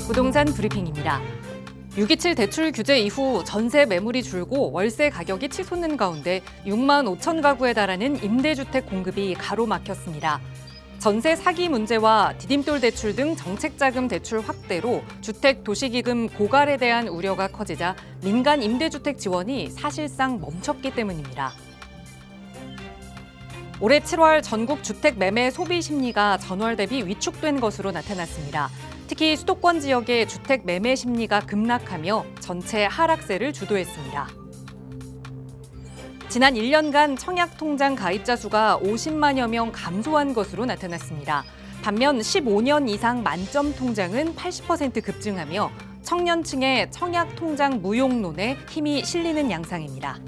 부동산 브리핑입니다. 6.27 대출 규제 이후 전세 매물이 줄고 월세 가격이 치솟는 가운데 6만 5천 가구에 달하는 임대주택 공급이 가로막혔습니다. 전세 사기 문제와 디딤돌 대출 등 정책자금 대출 확대로 주택 도시기금 고갈에 대한 우려가 커지자 민간 임대주택 지원이 사실상 멈췄기 때문입니다. 올해 7월 전국 주택 매매 소비 심리가 전월 대비 위축된 것으로 나타났습니다. 특히 수도권 지역의 주택 매매 심리가 급락하며 전체 하락세를 주도했습니다. 지난 1년간 청약통장 가입자 수가 50만여 명 감소한 것으로 나타났습니다. 반면 15년 이상 만점 통장은 80% 급증하며 청년층의 청약통장 무용론에 힘이 실리는 양상입니다.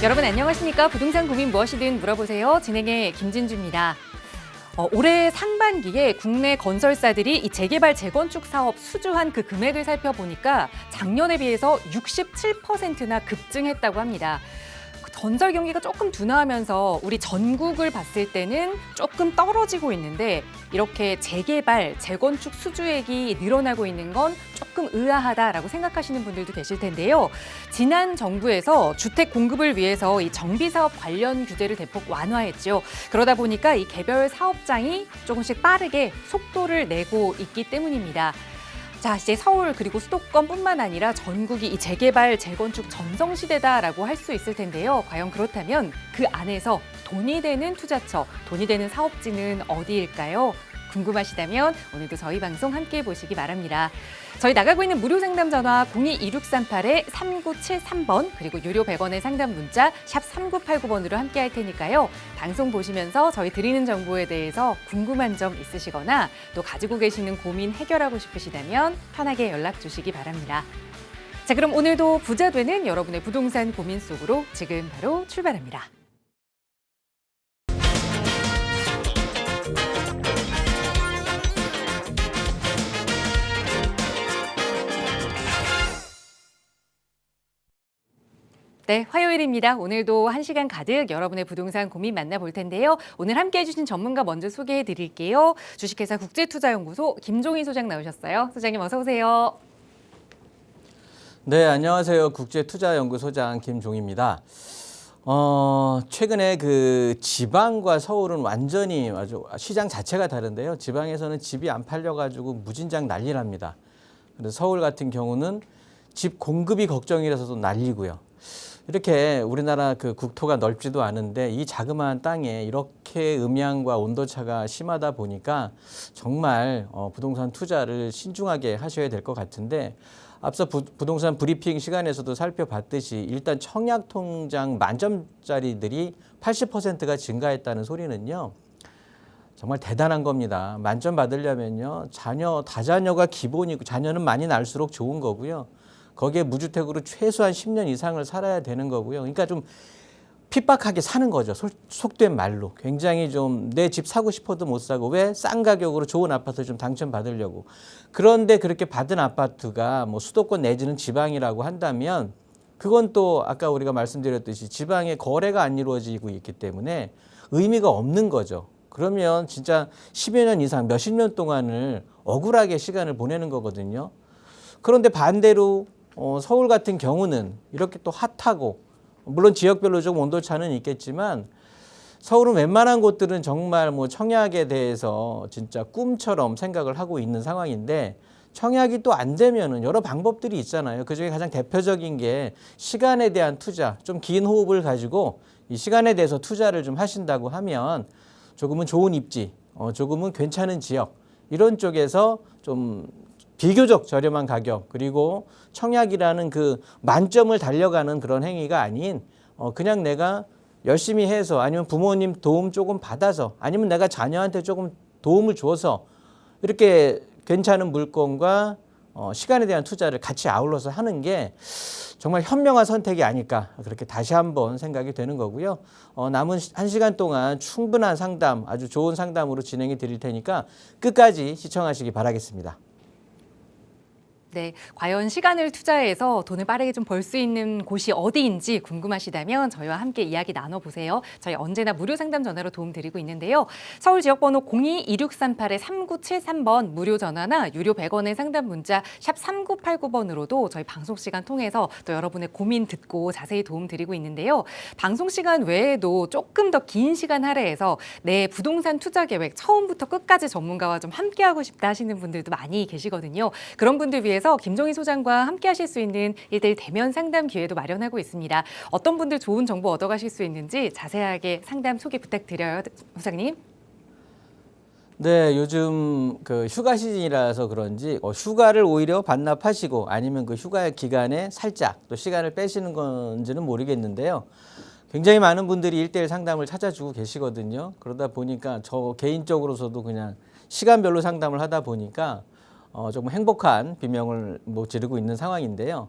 여러분 안녕하십니까? 부동산 고민 무엇이든 물어보세요. 진행의 김진주입니다. 올해 상반기에 국내 건설사들이 이 재개발 재건축 사업 수주한 그 금액을 살펴보니까 작년에 비해서 67%나 급증했다고 합니다. 건설 경기가 조금 둔화하면서 우리 전국을 봤을 때는 조금 떨어지고 있는데 이렇게 재개발, 재건축 수주액이 늘어나고 있는 건 조금 의아하다라고 생각하시는 분들도 계실 텐데요. 지난 정부에서 주택 공급을 위해서 이 정비사업 관련 규제를 대폭 완화했죠. 그러다 보니까 이 개별 사업장이 조금씩 빠르게 속도를 내고 있기 때문입니다. 자, 이제 서울 그리고 수도권뿐만 아니라 전국이 이 재개발, 재건축 전성시대다라고 할 수 있을 텐데요. 과연 그렇다면 그 안에서 돈이 되는 투자처, 돈이 되는 사업지는 어디일까요? 궁금하시다면 오늘도 저희 방송 함께해 보시기 바랍니다. 저희 나가고 있는 무료 상담 전화 02-2638-3973번 그리고 유료 100원의 상담 문자 샵 3989번으로 함께 할 테니까요. 방송 보시면서 저희 드리는 정보에 대해서 궁금한 점 있으시거나 또 가지고 계시는 고민 해결하고 싶으시다면 편하게 연락 주시기 바랍니다. 자, 그럼 오늘도 부자 되는 여러분의 부동산 고민 속으로 지금 바로 출발합니다. 네, 화요일입니다. 오늘도 1시간 가득 여러분의 부동산 고민 만나볼 텐데요. 오늘 함께해 주신 전문가 먼저 소개해 드릴게요. 주식회사 국제투자연구소 김종희 소장 나오셨어요. 소장님 어서 오세요. 네, 안녕하세요. 국제투자연구소장 김종희입니다. 최근에 그 지방과 서울은 완전히 아주 시장 자체가 다른데요. 지방에서는 집이 안 팔려가지고 무진장 난리납니다. 그래서 서울 같은 경우는 집 공급이 걱정이라서도 난리고요. 이렇게 우리나라 그 국토가 넓지도 않은데 이 자그마한 땅에 이렇게 음양과 온도차가 심하다 보니까 정말 부동산 투자를 신중하게 하셔야 될 것 같은데 앞서 부동산 브리핑 시간에서도 살펴봤듯이 일단 청약통장 만점짜리들이 80%가 증가했다는 소리는요. 정말 대단한 겁니다. 만점 받으려면요. 다자녀가 기본이고 자녀는 많이 날수록 좋은 거고요. 거기에 무주택으로 최소한 10년 이상을 살아야 되는 거고요. 그러니까 좀 핍박하게 사는 거죠. 속된 말로. 굉장히 좀 내 집 사고 싶어도 못 사고 왜 싼 가격으로 좋은 아파트 좀 당첨받으려고. 그런데 그렇게 받은 아파트가 뭐 수도권 내지는 지방이라고 한다면 그건 또 아까 우리가 말씀드렸듯이 지방에 거래가 안 이루어지고 있기 때문에 의미가 없는 거죠. 그러면 진짜 10여 년 이상 몇십 년 동안을 억울하게 시간을 보내는 거거든요. 그런데 반대로 서울 같은 경우는 이렇게 또 핫하고 물론 지역별로 좀 온도차는 있겠지만 서울은 웬만한 곳들은 정말 뭐 청약에 대해서 진짜 꿈처럼 생각을 하고 있는 상황인데 청약이 또 안 되면은 여러 방법들이 있잖아요. 그중에 가장 대표적인 게 시간에 대한 투자, 좀 긴 호흡을 가지고 이 시간에 대해서 투자를 좀 하신다고 하면 조금은 좋은 입지, 조금은 괜찮은 지역 이런 쪽에서 좀 비교적 저렴한 가격 그리고 청약이라는 그 만점을 달려가는 그런 행위가 아닌 그냥 내가 열심히 해서 아니면 부모님 도움 조금 받아서 아니면 내가 자녀한테 조금 도움을 줘서 이렇게 괜찮은 물건과 시간에 대한 투자를 같이 아울러서 하는 게 정말 현명한 선택이 아닐까 그렇게 다시 한번 생각이 되는 거고요. 남은 1시간 동안 충분한 상담, 아주 좋은 상담으로 진행해 드릴 테니까 끝까지 시청하시기 바라겠습니다. 네, 과연 시간을 투자해서 돈을 빠르게 좀 벌 수 있는 곳이 어디인지 궁금하시다면 저희와 함께 이야기 나눠보세요. 저희 언제나 무료 상담 전화로 도움 드리고 있는데요. 서울 지역번호 02-2638-3973번 무료 전화나 유료 100원의 상담 문자 샵 3989번으로도 저희 방송 시간 통해서 또 여러분의 고민 듣고 자세히 도움 드리고 있는데요. 방송 시간 외에도 조금 더 긴 시간 할애해서 내 부동산 투자 계획 처음부터 끝까지 전문가와 좀 함께하고 싶다 하시는 분들도 많이 계시거든요. 그런 분들 위해서 김종희 소장과 함께 하실 수 있는 1:1 대면 상담 기회도 마련하고 있습니다. 어떤 분들 좋은 정보 얻어가실 수 있는지 자세하게 상담 소개 부탁드려요, 소장님. 네, 요즘 그 휴가 시즌이라서 그런지 휴가를 오히려 반납하시고 아니면 그 휴가 기간에 살짝 또 시간을 빼시는 건지는 모르겠는데요. 굉장히 많은 분들이 1:1 상담을 찾아주고 계시거든요. 그러다 보니까 저 개인적으로서도 그냥 시간별로 상담을 하다 보니까 조금 행복한 비명을 지르고 있는 상황인데요.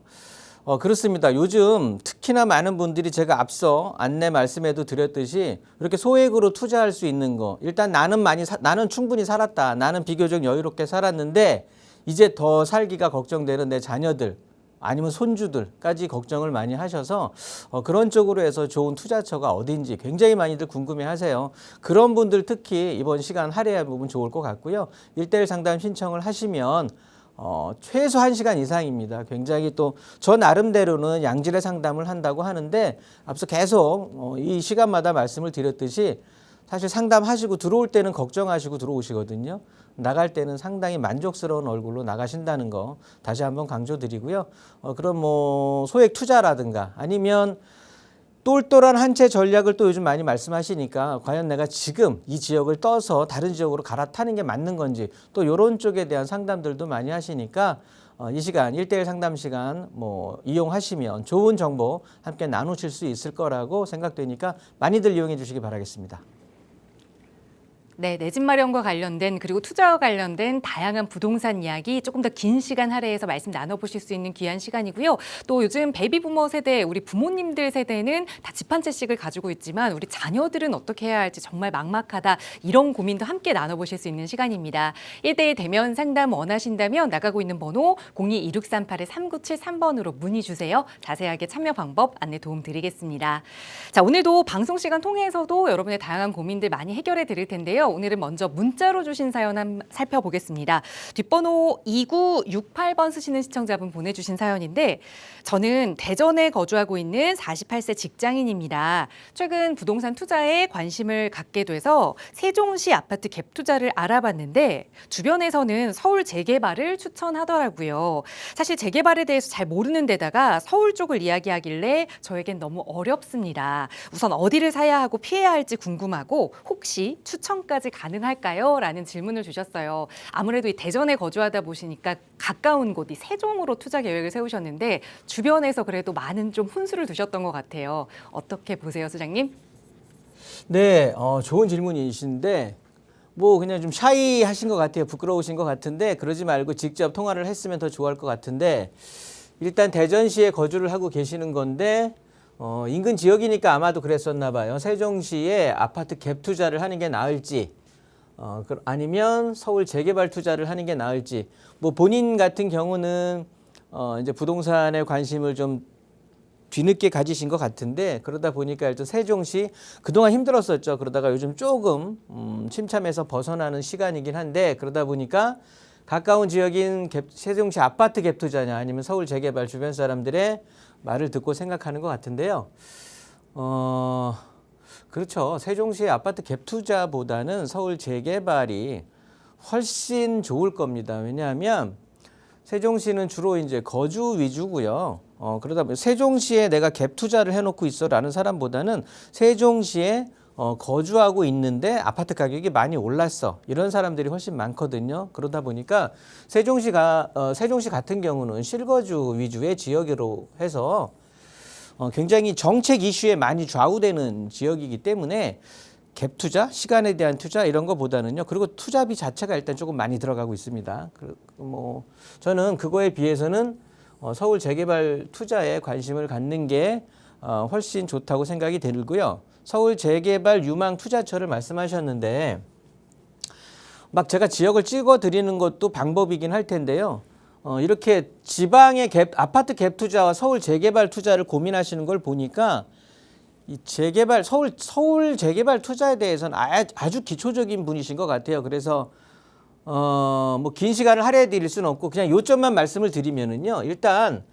그렇습니다. 요즘 특히나 많은 분들이 제가 앞서 안내 말씀에도 드렸듯이 이렇게 소액으로 투자할 수 있는 거. 일단 나는 충분히 살았다. 나는 비교적 여유롭게 살았는데 이제 더 살기가 걱정되는 내 자녀들 아니면 손주들까지 걱정을 많이 하셔서 그런 쪽으로 해서 좋은 투자처가 어딘지 굉장히 많이들 궁금해하세요. 그런 분들 특히 이번 시간 할애해 보면 좋을 것 같고요. 1:1 상담 신청을 하시면 최소 1시간 이상입니다. 굉장히 또 저 나름대로는 양질의 상담을 한다고 하는데 앞서 계속 이 시간마다 말씀을 드렸듯이 사실 상담하시고 들어올 때는 걱정하시고 들어오시거든요. 나갈 때는 상당히 만족스러운 얼굴로 나가신다는 거 다시 한번 강조드리고요. 그럼 소액 투자라든가 아니면 똘똘한 한 채 전략을 또 요즘 많이 말씀하시니까 과연 내가 지금 이 지역을 떠서 다른 지역으로 갈아타는 게 맞는 건지 또 이런 쪽에 대한 상담들도 많이 하시니까 이 시간 1:1 상담 시간 이용하시면 좋은 정보 함께 나누실 수 있을 거라고 생각되니까 많이들 이용해 주시기 바라겠습니다. 네, 내 집 마련과 관련된 그리고 투자와 관련된 다양한 부동산 이야기 조금 더 긴 시간 할애해서 말씀 나눠보실 수 있는 귀한 시간이고요. 또 요즘 베이비부머 세대, 우리 부모님들 세대는 다 집 한 채씩을 가지고 있지만 우리 자녀들은 어떻게 해야 할지 정말 막막하다. 이런 고민도 함께 나눠보실 수 있는 시간입니다. 1:1 대면 상담 원하신다면 나가고 있는 번호 02-2638-3973번으로 문의 주세요. 자세하게 참여 방법 안내 도움 드리겠습니다. 자, 오늘도 방송 시간 통해서도 여러분의 다양한 고민들 많이 해결해 드릴 텐데요. 오늘은 먼저 문자로 주신 사연 한번 살펴보겠습니다. 뒷번호 2968번 쓰시는 시청자분 보내주신 사연인데 저는 대전에 거주하고 있는 48세 직장인입니다. 최근 부동산 투자에 관심을 갖게 돼서 세종시 아파트 갭 투자를 알아봤는데 주변에서는 서울 재개발을 추천하더라고요. 사실 재개발에 대해서 잘 모르는 데다가 서울 쪽을 이야기하길래 저에겐 너무 어렵습니다. 우선 어디를 사야 하고 피해야 할지 궁금하고 혹시 추천까지 가능할까요? 라는 질문을 주셨어요. 아무래도 이 대전에 거주하다 보시니까 가까운 곳, 이 세종으로 투자 계획을 세우셨는데 주변에서 그래도 많은 좀 훈수를 두셨던 것 같아요. 어떻게 보세요, 소장님? 네, 좋은 질문이신데 그냥 좀 샤이하신 것 같아요. 부끄러우신 것 같은데 그러지 말고 직접 통화를 했으면 더 좋아할 것 같은데 일단 대전시에 거주를 하고 계시는 건데 인근 지역이니까 아마도 그랬었나 봐요. 세종시에 아파트 갭 투자를 하는 게 나을지 아니면 서울 재개발 투자를 하는 게 나을지 본인 같은 경우는 이제 부동산에 관심을 좀 뒤늦게 가지신 것 같은데 그러다 보니까 일단 세종시 그동안 힘들었었죠. 그러다가 요즘 조금 침참해서 벗어나는 시간이긴 한데 그러다 보니까 가까운 지역인 세종시 아파트 갭 투자냐 아니면 서울 재개발 주변 사람들의 말을 듣고 생각하는 것 같은데요. 그렇죠. 세종시의 아파트 갭 투자보다는 서울 재개발이 훨씬 좋을 겁니다. 왜냐하면 세종시는 주로 이제 거주 위주고요. 그러다 보니 세종시에 내가 갭 투자를 해놓고 있어라는 사람보다는 세종시에 거주하고 있는데 아파트 가격이 많이 올랐어. 이런 사람들이 훨씬 많거든요. 그러다 보니까 세종시 같은 경우는 실거주 위주의 지역으로 해서 굉장히 정책 이슈에 많이 좌우되는 지역이기 때문에 갭 투자, 시간에 대한 투자 이런 거보다는요. 그리고 투자비 자체가 일단 조금 많이 들어가고 있습니다. 뭐 저는 그거에 비해서는 서울 재개발 투자에 관심을 갖는 게 훨씬 좋다고 생각이 들고요. 서울 재개발 유망 투자처를 말씀하셨는데 막 제가 지역을 찍어 드리는 것도 방법이긴 할 텐데요. 이렇게 지방의 아파트 갭 투자와 서울 재개발 투자를 고민하시는 걸 보니까 이 재개발 서울 재개발 투자에 대해서는 아주 기초적인 분이신 것 같아요. 그래서 뭐 긴 시간을 할애해 드릴 수는 없고 그냥 요점만 말씀을 드리면은요. 일단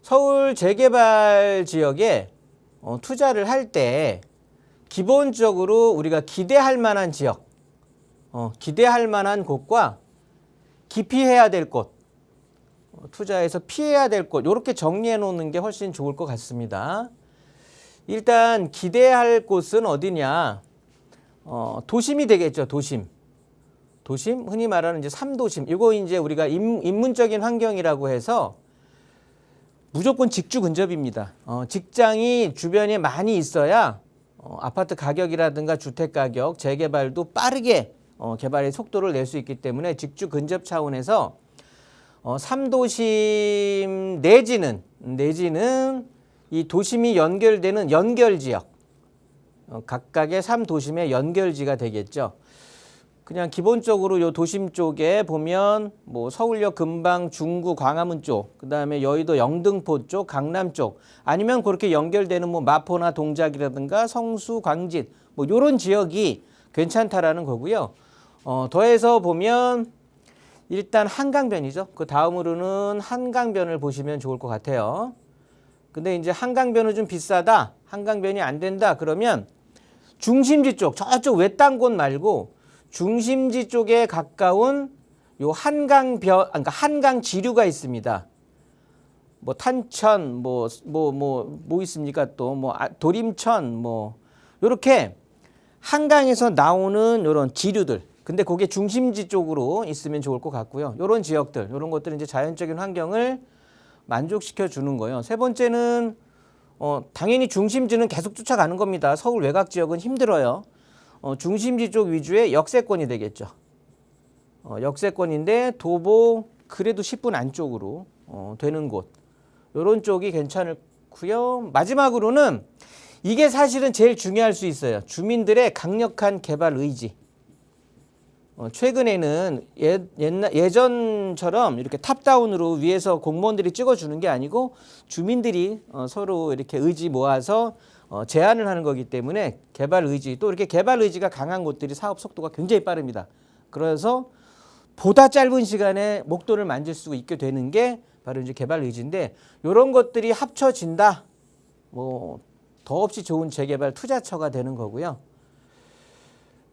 서울 재개발 지역에 투자를 할 때 기본적으로 우리가 기대할 만한 지역, 기대할 만한 곳과 기피해야 될 곳, 투자에서 피해야 될 곳 이렇게 정리해 놓는 게 훨씬 좋을 것 같습니다. 일단 기대할 곳은 어디냐? 도심이 되겠죠. 도심 흔히 말하는 이제 3도심. 이거 이제 우리가 인문적인 환경이라고 해서 무조건 직주 근접입니다. 직장이 주변에 많이 있어야 아파트 가격이라든가 주택 가격, 재개발도 빠르게 개발의 속도를 낼 수 있기 때문에 직주 근접 차원에서 3도심 내지는 이 도심이 연결되는 연결지역, 각각의 3도심의 연결지가 되겠죠. 그냥 기본적으로 요 도심 쪽에 보면 뭐 서울역 근방 중구 광화문 쪽, 그다음에 여의도 영등포 쪽, 강남 쪽, 아니면 그렇게 연결되는 뭐 마포나 동작이라든가 성수, 광진 뭐 요런 지역이 괜찮다라는 거고요. 더해서 보면 일단 한강변이죠. 그 다음으로는 한강변을 보시면 좋을 것 같아요. 근데 이제 한강변은 좀 비싸다, 한강변이 안 된다 그러면 중심지 쪽, 저쪽 외딴 곳 말고 중심지 쪽에 가까운 요 한강변, 그러니까 한강 지류가 있습니다. 뭐 탄천, 뭐 있습니까? 또 뭐 도림천, 뭐 요렇게 한강에서 나오는 요런 지류들. 근데 그게 중심지 쪽으로 있으면 좋을 것 같고요. 요런 지역들, 요런 것들은 이제 자연적인 환경을 만족시켜 주는 거예요. 세 번째는 당연히 중심지는 계속 쫓아가는 겁니다. 서울 외곽 지역은 힘들어요. 중심지 쪽 위주의 역세권이 되겠죠. 역세권인데 도보 그래도 10분 안쪽으로 되는 곳. 이런 쪽이 괜찮고요. 마지막으로는 이게 사실은 제일 중요할 수 있어요. 주민들의 강력한 개발 의지. 최근에는 예전처럼 이렇게 탑다운으로 위에서 공무원들이 찍어주는 게 아니고 주민들이 서로 이렇게 의지 모아서 제안을 하는 거기 때문에 개발 의지, 또 이렇게 개발 의지가 강한 곳들이 사업 속도가 굉장히 빠릅니다. 그래서 보다 짧은 시간에 목돈을 만질 수 있게 되는 게 바로 이제 개발 의지인데, 이런 것들이 합쳐진다. 뭐 더없이 좋은 재개발 투자처가 되는 거고요.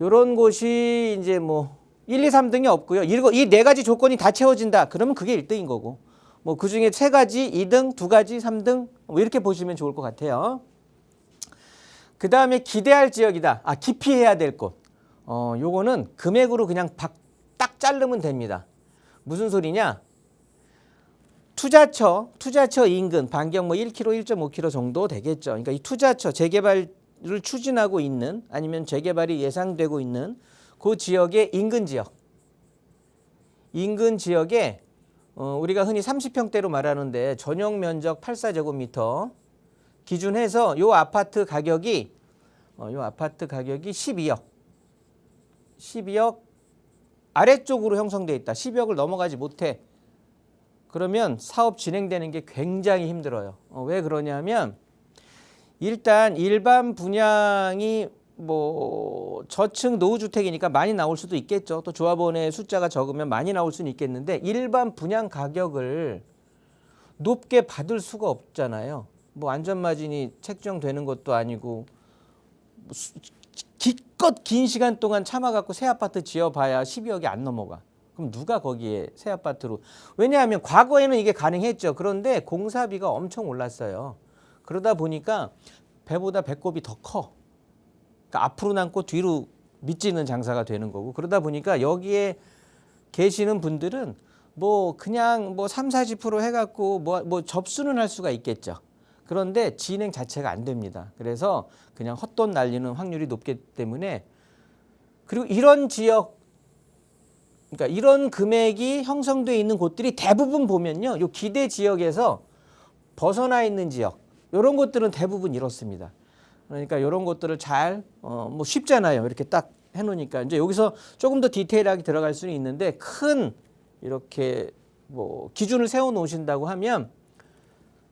이런 곳이 이제 뭐 1, 2, 3등이 없고요. 이 네 가지 조건이 다 채워진다. 그러면 그게 1등인 거고. 뭐 그중에 3가지, 2등, 2가지, 3등 뭐 이렇게 보시면 좋을 것 같아요. 그 다음에 기대할 지역이다. 기피해야 될 곳. 요거는 금액으로 그냥 딱 자르면 됩니다. 무슨 소리냐? 투자처 인근 반경 뭐 1km, 1.5km 정도 되겠죠. 그러니까 이 투자처 재개발을 추진하고 있는, 아니면 재개발이 예상되고 있는 그 지역의 인근 지역에 우리가 흔히 30평대로 말하는데 전용 면적 84제곱미터 기준해서 요 아파트 가격이 12억 아래쪽으로 형성돼 있다. 12억을 넘어가지 못해. 그러면 사업 진행되는 게 굉장히 힘들어요. 왜 그러냐면 일단 일반 분양이 뭐 저층 노후주택이니까 많이 나올 수도 있겠죠. 또 조합원의 숫자가 적으면 많이 나올 수는 있겠는데 일반 분양 가격을 높게 받을 수가 없잖아요. 뭐 안전마진이 책정되는 것도 아니고 기껏 긴 시간 동안 참아갖고 새 아파트 지어봐야 12억이 안 넘어가. 그럼 누가 거기에 새 아파트로. 왜냐하면 과거에는 이게 가능했죠. 그런데 공사비가 엄청 올랐어요. 그러다 보니까 배보다 배꼽이 더 커. 그러니까 앞으로 남고 뒤로 밑지는 장사가 되는 거고. 그러다 보니까 여기에 계시는 분들은 뭐 그냥 뭐 3, 40% 해갖고 뭐 접수는 할 수가 있겠죠. 그런데 진행 자체가 안 됩니다. 그래서 그냥 헛돈 날리는 확률이 높기 때문에 그리고 이런 지역 그러니까 이런 금액이 형성돼 있는 곳들이 대부분 보면요. 요 기대 지역에서 벗어나 있는 지역 이런 곳들은 대부분 이렇습니다. 그러니까 이런 것들을 잘 뭐 쉽잖아요. 이렇게 딱 해놓으니까 이제 여기서 조금 더 디테일하게 들어갈 수는 있는데 큰 이렇게 뭐 기준을 세워 놓으신다고 하면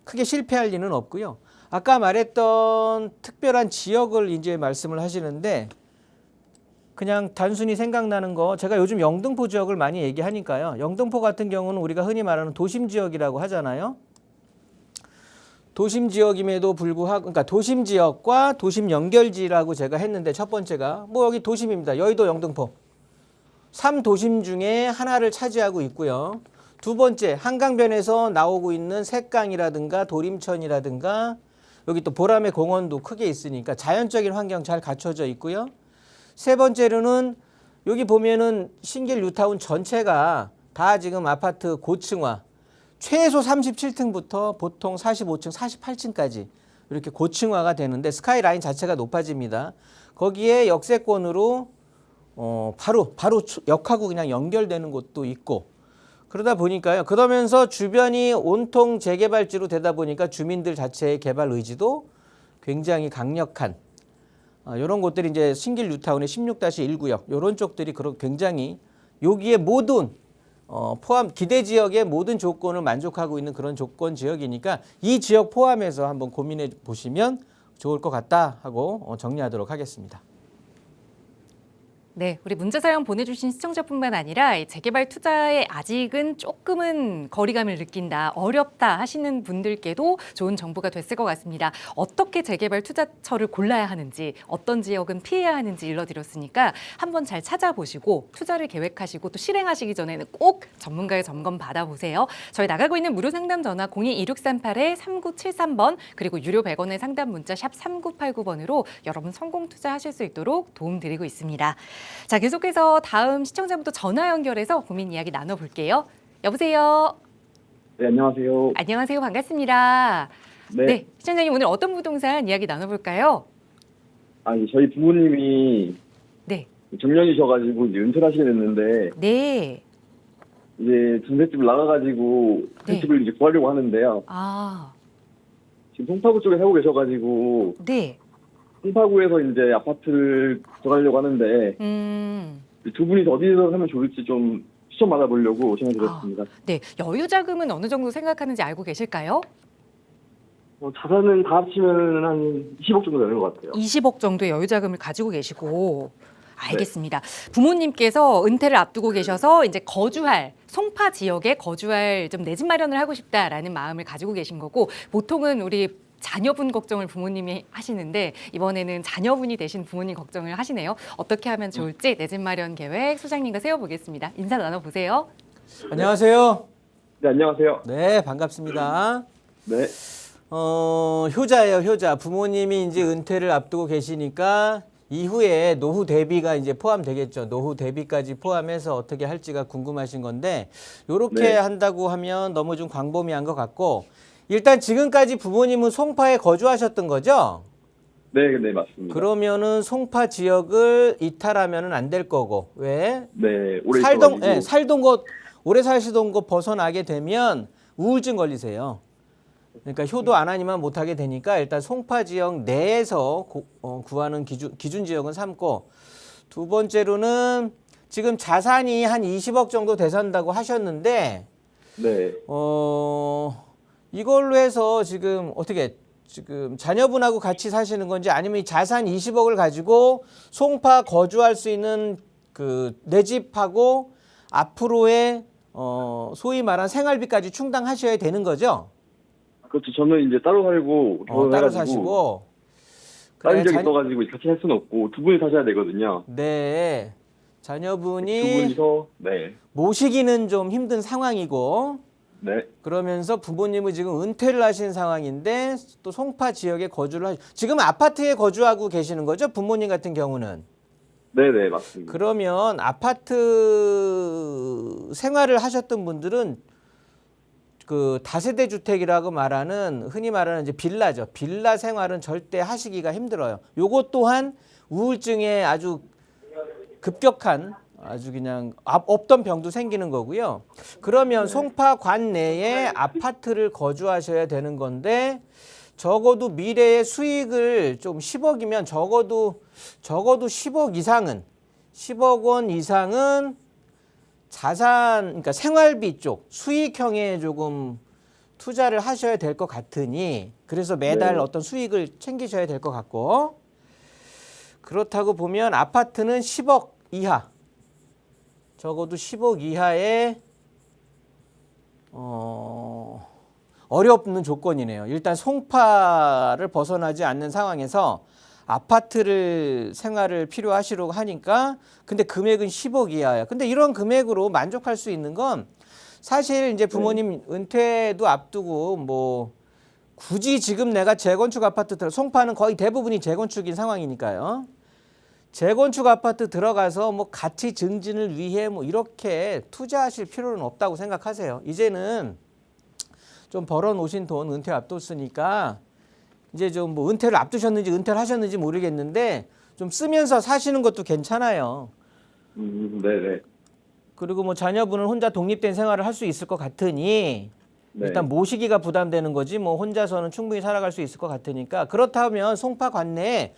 크게 실패할 리는 없고요. 아까 말했던 특별한 지역을 이제 말씀을 하시는데 그냥 단순히 생각나는 거 제가 요즘 영등포 지역을 많이 얘기하니까요. 영등포 같은 경우는 우리가 흔히 말하는 도심 지역이라고 하잖아요. 도심 지역임에도 불구하고 그러니까 도심 지역과 도심 연결지라고 제가 했는데 첫 번째가 뭐 여기 도심입니다. 여의도 영등포. 3도심 중에 하나를 차지하고 있고요. 두 번째 한강변에서 나오고 있는 색강이라든가 도림천이라든가 여기 또 보람의 공원도 크게 있으니까 자연적인 환경 잘 갖춰져 있고요. 세 번째로는 여기 보면은 신길 뉴타운 전체가 다 지금 아파트 고층화 최소 37층부터 보통 45층, 48층까지 이렇게 고층화가 되는데 스카이라인 자체가 높아집니다. 거기에 역세권으로 바로 역하고 그냥 연결되는 곳도 있고 그러다 보니까요. 그러면서 주변이 온통 재개발지로 되다 보니까 주민들 자체의 개발 의지도 굉장히 강력한 이런 곳들이 이제 신길 뉴타운의 16-1구역 이런 쪽들이 굉장히 여기에 모든 포함 기대 지역의 모든 조건을 만족하고 있는 그런 조건 지역이니까 이 지역 포함해서 한번 고민해 보시면 좋을 것 같다 하고 정리하도록 하겠습니다. 네, 우리 문자 사연 보내주신 시청자뿐만 아니라 이 재개발 투자에 아직은 조금은 거리감을 느낀다, 어렵다 하시는 분들께도 좋은 정보가 됐을 것 같습니다. 어떻게 재개발 투자처를 골라야 하는지, 어떤 지역은 피해야 하는지 일러드렸으니까 한번 잘 찾아보시고 투자를 계획하시고 또 실행하시기 전에는 꼭 전문가의 점검 받아보세요. 저희 나가고 있는 무료 상담 전화 02-2638-3973번 그리고 유료 100원의 상담 문자 샵 3989번으로 여러분 성공 투자하실 수 있도록 도움드리고 있습니다. 자, 계속해서 다음 시청자부터 전화 연결해서 고민 이야기 나눠볼게요. 여보세요. 네, 안녕하세요. 안녕하세요. 반갑습니다. 네, 시청자님 오늘 어떤 부동산 이야기 나눠볼까요? 저희 부모님이 네. 정년이셔가지고 이제 은퇴를 하시게 됐는데 네. 이제 전셋집을 나가가지고 네. 집을 이제 구하려고 하는데요. 아, 지금 송파구 쪽에 살고 계셔가지고 네. 송파구에서 이제 아파트를 구하려고 하는데 두 분이서 어디서 사면 좋을지 좀 추천 받아보려고 전화드렸습니다. 네. 여유 자금은 어느 정도 생각하는지 알고 계실까요? 자산은 다 합치면 한 20억 정도 되는 것 같아요. 20억 정도의 여유 자금을 가지고 계시고 알겠습니다. 부모님께서 은퇴를 앞두고 계셔서 이제 송파 지역에 거주할 좀 내 집 마련을 하고 싶다라는 마음을 가지고 계신 거고 보통은 우리 자녀분 걱정을 부모님이 하시는데 이번에는 자녀분이 되신 부모님 걱정을 하시네요. 어떻게 하면 좋을지 내 집 마련 계획 소장님과 세워보겠습니다. 인사 나눠보세요. 안녕하세요. 네, 안녕하세요. 네, 반갑습니다. 네. 효자예요, 효자. 부모님이 이제 은퇴를 앞두고 계시니까 이후에 노후 대비가 이제 포함되겠죠. 노후 대비까지 포함해서 어떻게 할지가 궁금하신 건데 요렇게 네. 한다고 하면 너무 좀 광범위한 것 같고 일단 지금까지 부모님은 송파에 거주하셨던 거죠? 네, 네, 맞습니다. 그러면은 송파 지역을 이탈하면은 안 될 거고 왜? 네, 오래 살던 곳 오래 사시던 곳 벗어나게 되면 우울증 걸리세요. 그러니까 효도 안 하니만 못하게 되니까 일단 송파 지역 내에서 구하는 기준 지역은 삼고 두 번째로는 지금 자산이 한 20억 정도 되산다고 하셨는데 네. 이걸로 해서 지금 자녀분하고 같이 사시는 건지 아니면 이 자산 20억을 가지고 송파 거주할 수 있는 내 집하고 앞으로의 소위 말한 생활비까지 충당하셔야 되는 거죠? 그렇죠. 저는 이제 따로 살고 따로 사시고 다른 지역에 있어가지고 같이 할 수는 없고 두 분이 사셔야 되거든요. 네. 두 자녀분이 분이서 네. 모시기는 좀 힘든 상황이고 네. 그러면서 부모님은 지금 은퇴를 하신 상황인데 또 송파 지역에 지금 아파트에 거주하고 계시는 거죠? 부모님 같은 경우는. 네네, 맞습니다. 그러면 아파트 생활을 하셨던 분들은 그 다세대 주택이라고 말하는 흔히 말하는 이제 빌라죠. 빌라 생활은 절대 하시기가 힘들어요. 요것 또한 우울증에 아주 급격한 아주 그냥 없던 병도 생기는 거고요. 그러면 송파 관내에 아파트를 거주하셔야 되는 건데 적어도 미래의 수익을 좀 10억이면 적어도 10억 원 이상은 자산, 그러니까 생활비 쪽 수익형에 조금 투자를 하셔야 될 것 같으니 그래서 매달 네. 어떤 수익을 챙기셔야 될 것 같고 그렇다고 보면 아파트는 10억 이하 적어도 10억 이하의 어렵는 조건이네요. 일단 송파를 벗어나지 않는 상황에서 아파트를 생활을 필요하시려고 하니까 근데 금액은 10억 이하야. 근데 이런 금액으로 만족할 수 있는 건 사실 이제 부모님 은퇴도 앞두고 뭐 굳이 지금 내가 재건축 아파트 송파는 거의 대부분이 재건축인 상황이니까요. 재건축 아파트 들어가서 뭐 가치 증진을 위해 뭐 이렇게 투자하실 필요는 없다고 생각하세요. 이제는 좀 벌어 놓으신 돈 은퇴 앞뒀으니까 이제 좀 뭐 은퇴를 앞두셨는지 은퇴를 하셨는지 모르겠는데 좀 쓰면서 사시는 것도 괜찮아요. 네네. 그리고 뭐 자녀분은 혼자 독립된 생활을 할 수 있을 것 같으니 네. 일단 모시기가 부담되는 거지 뭐 혼자서는 충분히 살아갈 수 있을 것 같으니까 그렇다면 송파 관내에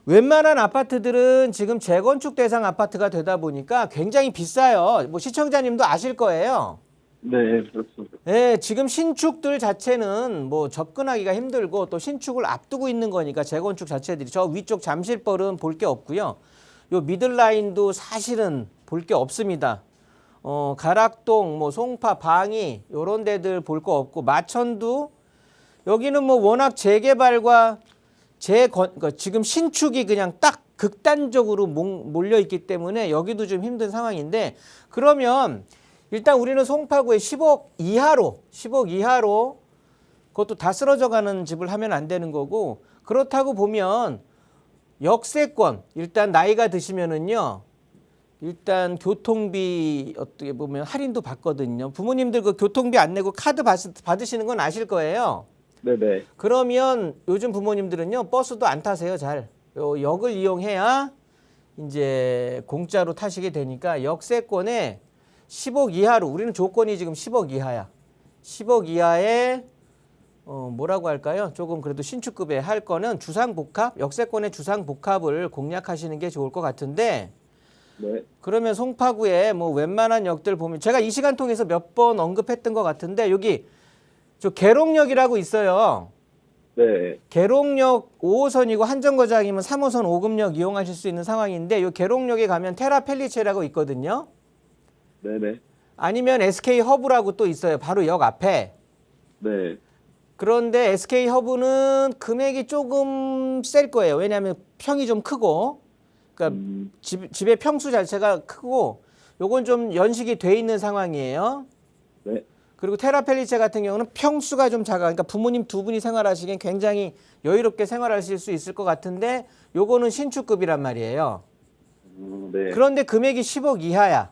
웬만한 아파트들은 지금 재건축 대상 아파트가 되다 보니까 굉장히 비싸요. 뭐 시청자님도 아실 거예요. 네, 그렇습니다. 예, 지금 신축들 자체는 뭐 접근하기가 힘들고 또 신축을 앞두고 있는 거니까 재건축 자체들이 저 위쪽 잠실벌은 볼 게 없고요. 요 미들라인도 사실은 볼 게 없습니다. 가락동, 뭐 송파, 방이 요런 데들 볼 거 없고 마천도 여기는 뭐 워낙 재개발과 그러니까 지금 신축이 그냥 딱 극단적으로 몰려 있기 때문에 여기도 좀 힘든 상황인데 그러면 일단 우리는 송파구에 10억 이하로 그것도 다 쓰러져 가는 집을 하면 안 되는 거고 그렇다고 보면 역세권 일단 나이가 드시면은요 일단 교통비 어떻게 보면 할인도 받거든요. 부모님들 그 교통비 안 내고 카드 받으시는 건 아실 거예요. 네네. 그러면 요즘 부모님들은요 버스도 안 타세요. 잘 요 역을 이용해야 이제 공짜로 타시게 되니까 역세권에 10억 이하로 우리는 조건이 지금 10억 이하야. 10억 이하에 뭐라고 할까요? 조금 그래도 신축급에 할 거는 주상복합, 역세권의 주상복합을 공략하시는 게 좋을 것 같은데 네. 그러면 송파구에 뭐 웬만한 역들 보면 제가 이 시간 통해서 몇 번 언급했던 것 같은데 여기 저 계룡역이라고 있어요. 네. 계룡역 5호선이고 한정거장이면 3호선 5급역 이용하실 수 있는 상황인데 이 계룡역에 가면 테라펠리체라고 있거든요. 네네. 아니면 SK 허브라고 또 있어요. 바로 역 앞에. 네. 그런데 SK 허브는 금액이 조금 셀 거예요. 왜냐하면 평이 좀 크고, 그러니까 집의 평수 자체가 크고, 요건 좀 연식이 돼 있는 상황이에요. 네. 그리고 테라펠리체 같은 경우는 평수가 좀 작아. 그러니까 부모님 두 분이 생활하시기엔 굉장히 여유롭게 생활하실 수 있을 것 같은데, 요거는 신축급이란 말이에요. 네. 그런데 금액이 10억 이하야.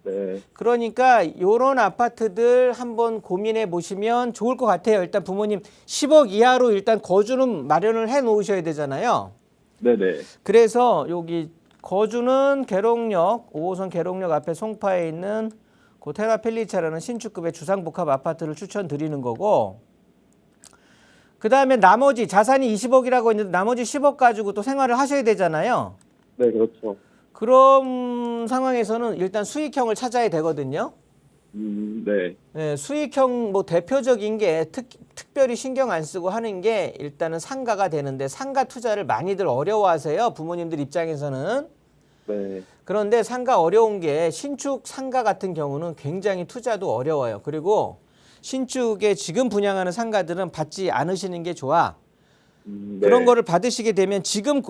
네. 그러니까 요런 아파트들 한번 고민해 보시면 좋을 것 같아요. 일단 부모님 10억 이하로 일단 거주는 마련을 해 놓으셔야 되잖아요. 네네. 그래서 여기 거주는 계룡역 5호선 계룡역 앞에 송파에 있는 그 테라펠리차라는 신축급의 주상복합 아파트를 추천드리는 거고 그 다음에 나머지 자산이 20억이라고 했는데 나머지 10억 가지고 또 생활을 하셔야 되잖아요. 네, 그렇죠. 그런 상황에서는 일단 수익형을 찾아야 되거든요. 네. 네, 수익형 뭐 대표적인 게 특별히 신경 안 쓰고 하는 게 일단은 상가가 되는데 상가 투자를 많이들 어려워하세요. 부모님들 입장에서는. 네. 그런데 상가 어려운 게 신축 상가 같은 경우는 굉장히 투자도 어려워요. 그리고 신축에 지금 분양하는 상가들은 받지 않으시는 게 좋아. 네. 그런 거를 받으시게 되면 지금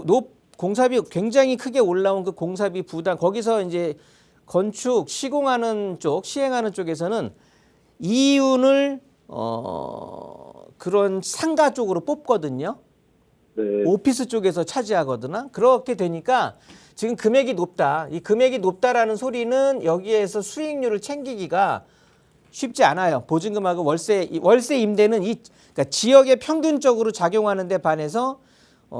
공사비 굉장히 크게 올라온 그 공사비 부담 거기서 이제 건축 시공하는 쪽 시행하는 쪽에서는 이윤을 그런 상가 쪽으로 뽑거든요. 네. 오피스 쪽에서 차지하거든요. 그렇게 되니까 지금 금액이 높다. 이 금액이 높다라는 소리는 여기에서 수익률을 챙기기가 쉽지 않아요. 보증금하고 월세 임대는 그러니까 지역에 평균적으로 작용하는 데 반해서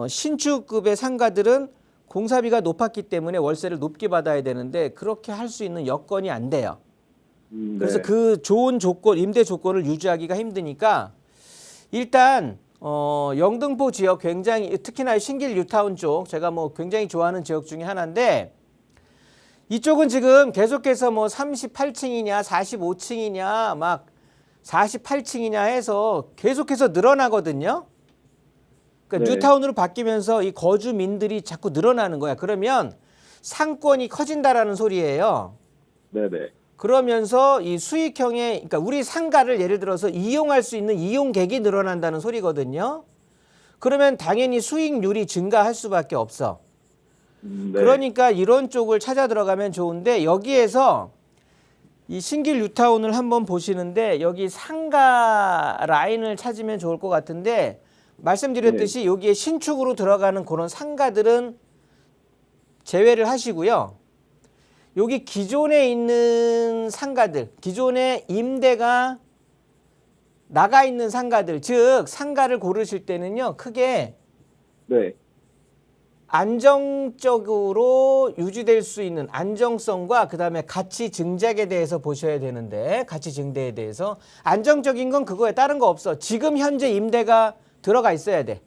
신축급의 상가들은 공사비가 높았기 때문에 월세를 높게 받아야 되는데 그렇게 할 수 있는 여건이 안 돼요. 네. 그래서 그 좋은 조건, 임대 조건을 유지하기가 힘드니까 일단 영등포 지역 굉장히 특히나 신길 뉴타운 쪽 제가 뭐 굉장히 좋아하는 지역 중에 하나인데 이쪽은 지금 계속해서 뭐 38층이냐 45층이냐 막 48층이냐 해서 계속해서 늘어나거든요. 그러니까 네. 뉴타운으로 바뀌면서 이 거주민들이 자꾸 늘어나는 거야. 그러면 상권이 커진다라는 소리예요. 네네. 그러면서 이 수익형의 그러니까 우리 상가를 예를 들어서 이용할 수 있는 이용객이 늘어난다는 소리거든요. 그러면 당연히 수익률이 증가할 수밖에 없어. 네. 그러니까 이런 쪽을 찾아 들어가면 좋은데 여기에서 이 신길 뉴타운을 한번 보시는데 여기 상가 라인을 찾으면 좋을 것 같은데 말씀드렸듯이 여기에 신축으로 들어가는 그런 상가들은 제외를 하시고요. 여기 기존에 있는 상가들, 기존에 임대가 나가 있는 상가들, 즉 상가를 고르실 때는요. 크게 네. 안정적으로 유지될 수 있는 안정성과 그다음에 가치 증작에 대해서 보셔야 되는데 가치 증대에 대해서 안정적인 건 그거에 다른 거 없어. 지금 현재 임대가 들어가 있어야 돼.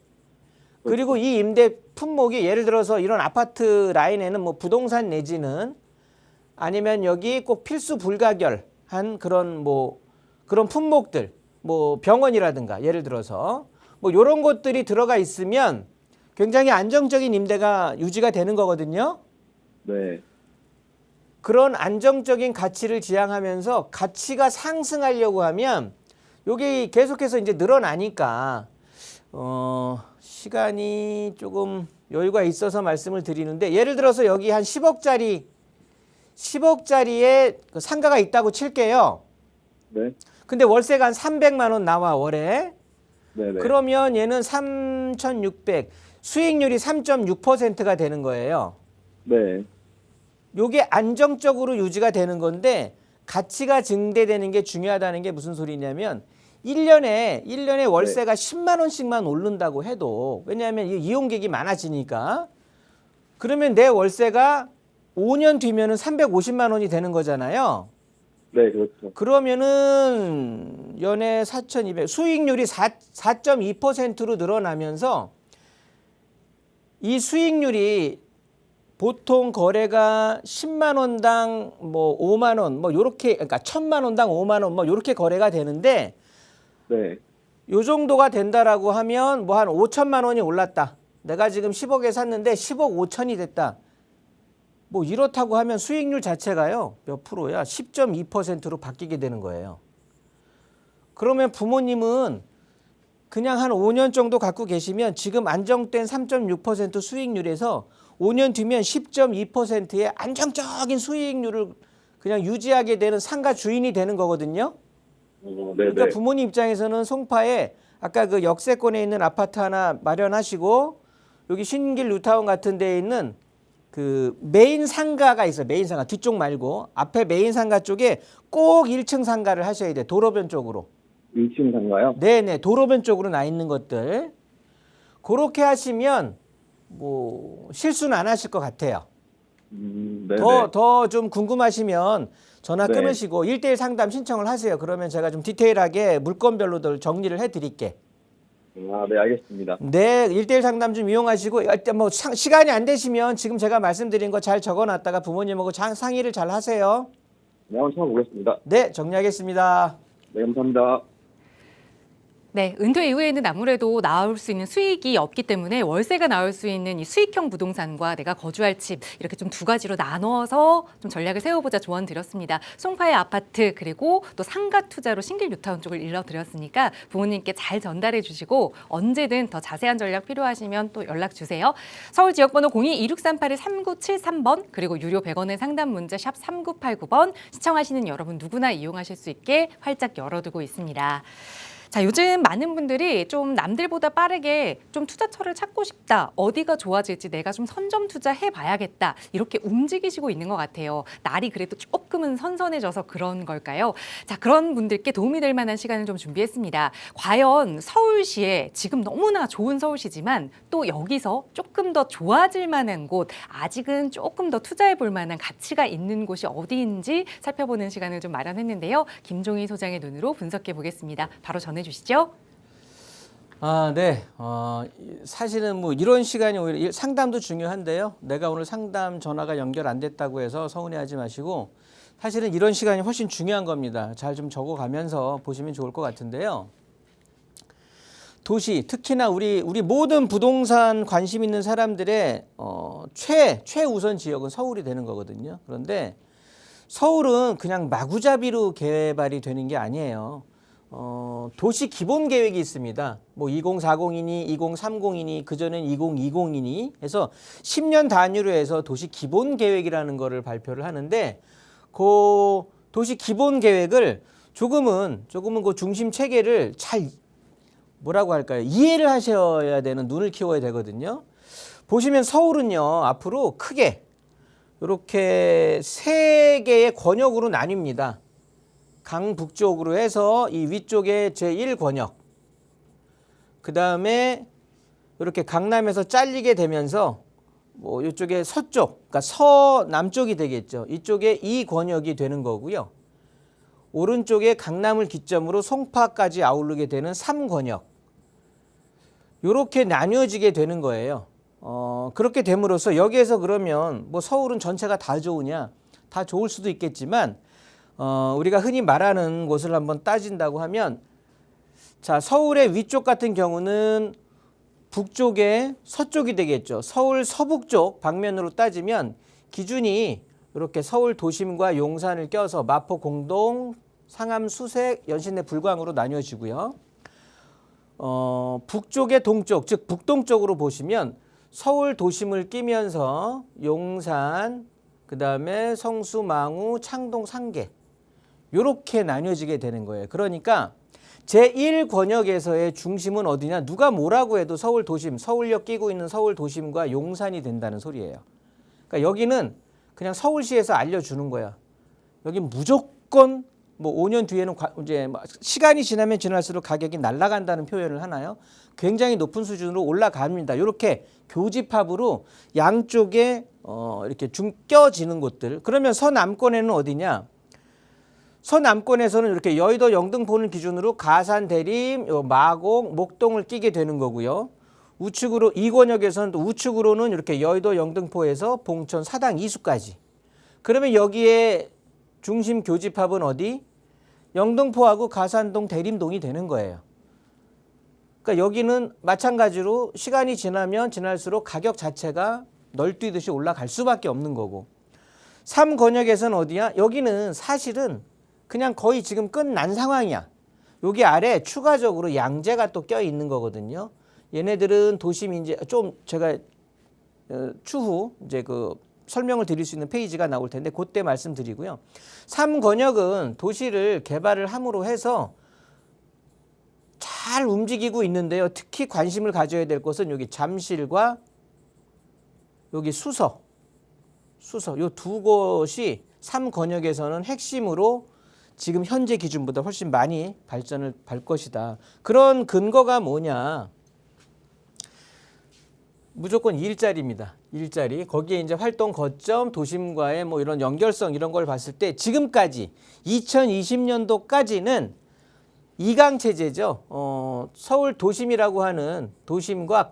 그리고 이 임대 품목이 예를 들어서 이런 아파트 라인에는 뭐 부동산 내지는 아니면 여기 꼭 필수 불가결한 그런 그런 품목들 뭐 병원이라든가 예를 들어서 뭐 이런 것들이 들어가 있으면 굉장히 안정적인 임대가 유지가 되는 거거든요. 네. 그런 안정적인 가치를 지향하면서 가치가 상승하려고 하면 여기 계속해서 이제 늘어나니까 시간이 조금 여유가 있어서 말씀을 드리는데 예를 들어서 여기 한 10억짜리에 그 상가가 있다고 칠게요. 네. 근데 월세가 한 300만 원 나와 월에. 네네. 그러면 얘는 3,600 수익률이 3.6%가 되는 거예요. 네. 요게 안정적으로 유지가 되는 건데 가치가 증대되는 게 중요하다는 게 무슨 소리냐면 1년에 월세가 10만 원씩만 오른다고 해도 왜냐하면 이용객이 많아지니까 그러면 내 월세가 5년 뒤면은 350만 원이 되는 거잖아요. 네, 그렇죠. 그러면은 연에 4,200 수익률이 4.2%로 늘어나면서 이 수익률이 보통 거래가 10만 원당 뭐 5만 원 뭐 요렇게 그러니까 1,000만 원당 5만 원 뭐 요렇게 거래가 되는데 네. 요 정도가 된다라고 하면 뭐 한 5천만 원이 올랐다. 내가 지금 10억에 샀는데 10억 5천이 됐다. 뭐 이렇다고 하면 수익률 자체가요. 몇 프로야? 10.2%로 바뀌게 되는 거예요. 그러면 부모님은 그냥 한 5년 정도 갖고 계시면 지금 안정된 3.6% 수익률에서 5년 뒤면 10.2%의 안정적인 수익률을 그냥 유지하게 되는 상가 주인이 되는 거거든요. 네네. 그러니까 부모님 입장에서는 송파에 아까 그 역세권에 있는 아파트 하나 마련하시고 여기 신길 뉴타운 같은 데에 있는 그 메인 상가가 있어요. 메인 상가 뒤쪽 말고 앞에 메인 상가 쪽에 꼭 1층 상가를 하셔야 돼요. 도로변 쪽으로. 1층 상가요? 네네. 도로변 쪽으로 나 있는 것들. 그렇게 하시면 뭐 실수는 안 하실 것 같아요. 네네. 더 좀 궁금하시면 전화 네. 끊으시고 1대1 상담 신청을 하세요. 그러면 제가 좀 디테일하게 물건별로들 정리를 해드릴게. 네, 알겠습니다. 네, 1대1 상담 좀 이용하시고 일단 뭐 시간이 안 되시면 지금 제가 말씀드린 거 잘 적어놨다가 부모님하고 상의를 잘 하세요. 네, 한번 찾아보겠습니다. 네, 정리하겠습니다. 네, 감사합니다. 네, 은퇴 이후에는 아무래도 나올 수 있는 수익이 없기 때문에 월세가 나올 수 있는 이 수익형 부동산과 내가 거주할 집 이렇게 좀 두 가지로 나눠서 좀 전략을 세워보자 조언 드렸습니다. 송파의 아파트 그리고 또 상가 투자로 신길 뉴타운 쪽을 일러드렸으니까 부모님께 잘 전달해 주시고 언제든 더 자세한 전략 필요하시면 또 연락 주세요. 서울 지역번호 02-2638-3973번 그리고 유료 100원의 상담 문자 샵 3989번 시청하시는 여러분 누구나 이용하실 수 있게 활짝 열어두고 있습니다. 자, 요즘 많은 분들이 좀 남들보다 빠르게 좀 투자처를 찾고 싶다. 어디가 좋아질지 내가 좀 선점 투자해 봐야겠다. 이렇게 움직이시고 있는 것 같아요. 날이 그래도 조금은 선선해져서 그런 걸까요? 자, 그런 분들께 도움이 될 만한 시간을 좀 준비했습니다. 과연 서울시에 지금 너무나 좋은 서울시지만 또 여기서 조금 더 좋아질 만한 곳, 아직은 조금 더 투자해 볼 만한 가치가 있는 곳이 어디인지 살펴보는 시간을 좀 마련했는데요. 김종희 소장의 눈으로 분석해 보겠습니다. 바로 전해주시죠. 네. 사실은 뭐 이런 시간이 오히려 상담도 중요한데요. 내가 오늘 상담 전화가 연결 안 됐다고 해서 서운해하지 마시고 사실은 이런 시간이 훨씬 중요한 겁니다. 잘 좀 적어가면서 보시면 좋을 것 같은데요. 도시, 특히나 우리 모든 부동산 관심 있는 사람들의 최우선 지역은 서울이 되는 거거든요. 그런데 서울은 그냥 마구잡이로 개발이 되는 게 아니에요. 도시 기본 계획이 있습니다. 뭐 2040이니 2030이니 그전엔 2020이니 해서 10년 단위로 해서 도시 기본 계획이라는 거를 발표를 하는데 그 도시 기본 계획을 조금은 그 중심 체계를 잘 뭐라고 할까요? 이해를 하셔야 되는 눈을 키워야 되거든요. 보시면 서울은요, 앞으로 크게 이렇게 세 개의 권역으로 나뉩니다. 강북쪽으로 해서 이 위쪽에 제1권역, 그 다음에 이렇게 강남에서 잘리게 되면서 뭐 이쪽에 서쪽, 그러니까 서남쪽이 되겠죠. 이쪽에 2권역이 되는 거고요. 오른쪽에 강남을 기점으로 송파까지 아우르게 되는 3권역. 이렇게 나뉘어지게 되는 거예요. 그렇게 됨으로써 여기에서 그러면 뭐 서울은 전체가 다 좋으냐? 다 좋을 수도 있겠지만 우리가 흔히 말하는 곳을 한번 따진다고 하면 자, 서울의 위쪽 같은 경우는 북쪽에 서쪽이 되겠죠. 서울 서북쪽 방면으로 따지면 기준이 이렇게 서울 도심과 용산을 껴서 마포 공동, 상암 수색, 연신내 불광으로 나뉘어지고요. 북쪽의 동쪽, 즉 북동쪽으로 보시면 서울 도심을 끼면서 용산, 그 다음에 성수, 망우, 창동, 상계 이렇게 나뉘어지게 되는 거예요. 그러니까 제1권역에서의 중심은 어디냐? 누가 뭐라고 해도 서울 도심, 서울역 끼고 있는 서울 도심과 용산이 된다는 소리예요. 그러니까 여기는 그냥 서울시에서 알려주는 거야. 여기 무조건 뭐 5년 뒤에는 이제 시간이 지나면 지날수록 가격이 날아간다는 표현을 하나요? 굉장히 높은 수준으로 올라갑니다. 이렇게 교집합으로 양쪽에 이렇게 껴지는 곳들. 그러면 서남권에는 어디냐? 서남권에서는 이렇게 여의도 영등포를 기준으로 가산, 대림, 마곡, 목동을 끼게 되는 거고요. 우측으로 이권역에서는 또 우측으로는 이렇게 여의도 영등포에서 봉천, 사당, 이수까지. 그러면 여기에 중심 교집합은 어디? 영등포하고 가산동, 대림동이 되는 거예요. 그러니까 여기는 마찬가지로 시간이 지나면 지날수록 가격 자체가 널뛰듯이 올라갈 수밖에 없는 거고. 3권역에서는 어디야? 여기는 사실은 그냥 거의 지금 끝난 상황이야. 여기 아래 추가적으로 양재가 또 껴 있는 거거든요. 얘네들은 도심 이제 좀 제가 추후 이제 그 설명을 드릴 수 있는 페이지가 나올 텐데 그때 말씀드리고요. 3권역은 도시를 개발을 함으로 해서 잘 움직이고 있는데요. 특히 관심을 가져야 될 것은 여기 잠실과 여기 수서 이 두 곳이 3권역에서는 핵심으로 지금 현재 기준보다 훨씬 많이 발전을 할 것이다. 그런 근거가 뭐냐? 무조건 일자리입니다. 일자리. 거기에 이제 활동 거점, 도심과의 뭐 이런 연결성 이런 걸 봤을 때 지금까지 2020년도까지는 이강 체제죠. 서울 도심이라고 하는 도심과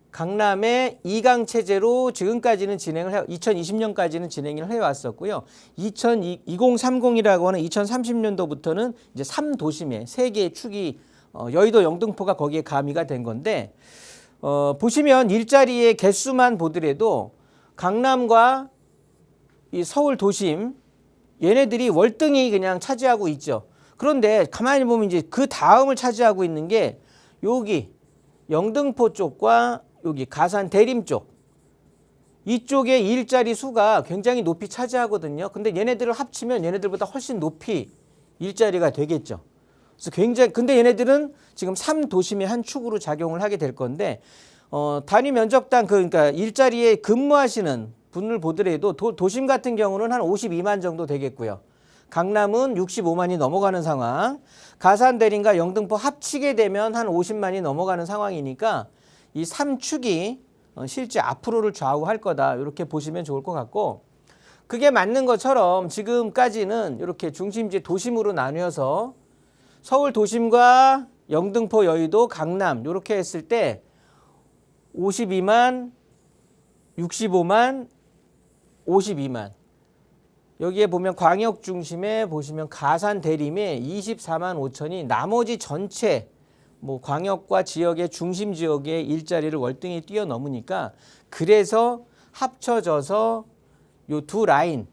강남의 이강 체제로 지금까지는 2020년까지는 진행을 해왔었고요. 2030이라고 하는 2030년도부터는 이제 3도심의 세 개의 축이 여의도 영등포가 거기에 가미가 된 건데 보시면 일자리의 개수만 보더라도 강남과 이 서울 도심 얘네들이 월등히 그냥 차지하고 있죠. 그런데 가만히 보면 이제 그 다음을 차지하고 있는 게 여기 영등포 쪽과 여기 가산 대림 쪽 이쪽의 일자리 수가 굉장히 높이 차지하거든요. 근데 얘네들을 합치면 얘네들보다 훨씬 높이 일자리가 되겠죠. 그래서 굉장히 근데 얘네들은 지금 3도심의 한 축으로 작용을 하게 될 건데 단위 면적당 그러니까 일자리에 근무하시는 분을 보더라도 도심 같은 경우는 한 52만 정도 되겠고요. 강남은 65만이 넘어가는 상황. 가산 대림과 영등포 합치게 되면 한 50만이 넘어가는 상황이니까 이 3축이 실제 앞으로를 좌우할 거다. 이렇게 보시면 좋을 것 같고 그게 맞는 것처럼 지금까지는 이렇게 중심지 도심으로 나뉘어서 서울 도심과 영등포, 여의도, 강남 이렇게 했을 때 52만, 65만, 52만 여기에 보면 광역 중심에 보시면 가산 대림에 24만 5천이 나머지 전체 뭐 광역과 지역의 중심 지역의 일자리를 월등히 뛰어넘으니까 그래서 합쳐져서 요 두 라인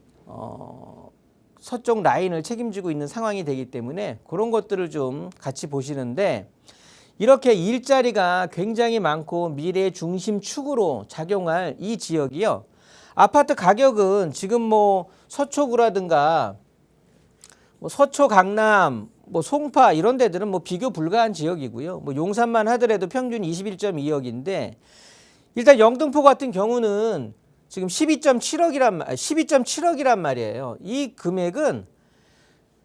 서쪽 라인을 책임지고 있는 상황이 되기 때문에 그런 것들을 좀 같이 보시는데 이렇게 일자리가 굉장히 많고 미래 중심축으로 작용할 이 지역이요. 아파트 가격은 지금 뭐 서초구라든가 뭐 서초 강남 뭐 송파 이런 데들은 뭐 비교 불가한 지역이고요. 뭐 용산만 하더라도 평균 21.2억인데 일단 영등포 같은 경우는 지금 12.7억이란 말이에요. 이 금액은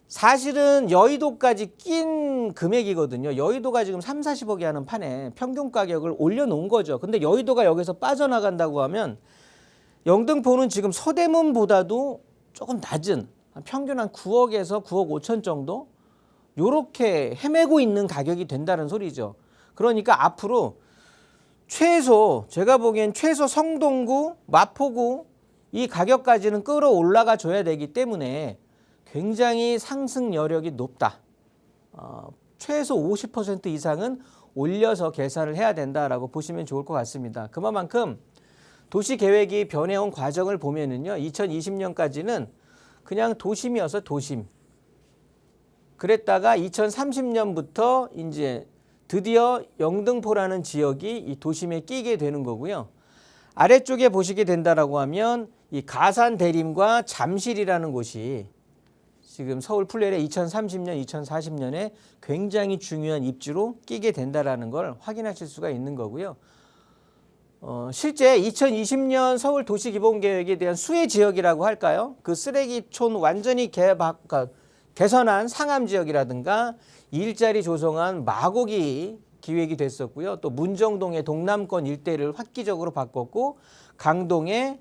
사실은 여의도까지 낀 금액이거든요. 여의도가 지금 3, 40억이 하는 판에 평균 가격을 올려놓은 거죠. 근데 여의도가 여기서 빠져나간다고 하면 영등포는 지금 서대문보다도 조금 낮은 평균 한 9억에서 9억 5천 정도 요렇게 헤매고 있는 가격이 된다는 소리죠. 그러니까 앞으로 제가 보기엔 최소 성동구, 마포구 이 가격까지는 끌어올라가 줘야 되기 때문에 굉장히 상승 여력이 높다. 최소 50% 이상은 올려서 계산을 해야 된다라고 보시면 좋을 것 같습니다. 그만큼 도시계획이 변해온 과정을 보면은요, 2020년까지는 그냥 도심이어서 도심. 그랬다가 2030년부터 이제 드디어 영등포라는 지역이 이 도심에 끼게 되는 거고요. 아래쪽에 보시게 된다라고 하면 이 가산 대림과 잠실이라는 곳이 지금 서울 풀레의 2030년, 2040년에 굉장히 중요한 입지로 끼게 된다라는 걸 확인하실 수가 있는 거고요. 실제 2020년 서울 도시기본계획에 대한 수혜 지역이라고 할까요? 그 쓰레기촌 완전히 개선한 상암 지역이라든가 일자리 조성한 마곡이 기획이 됐었고요. 또 문정동의 동남권 일대를 획기적으로 바꿨고 강동에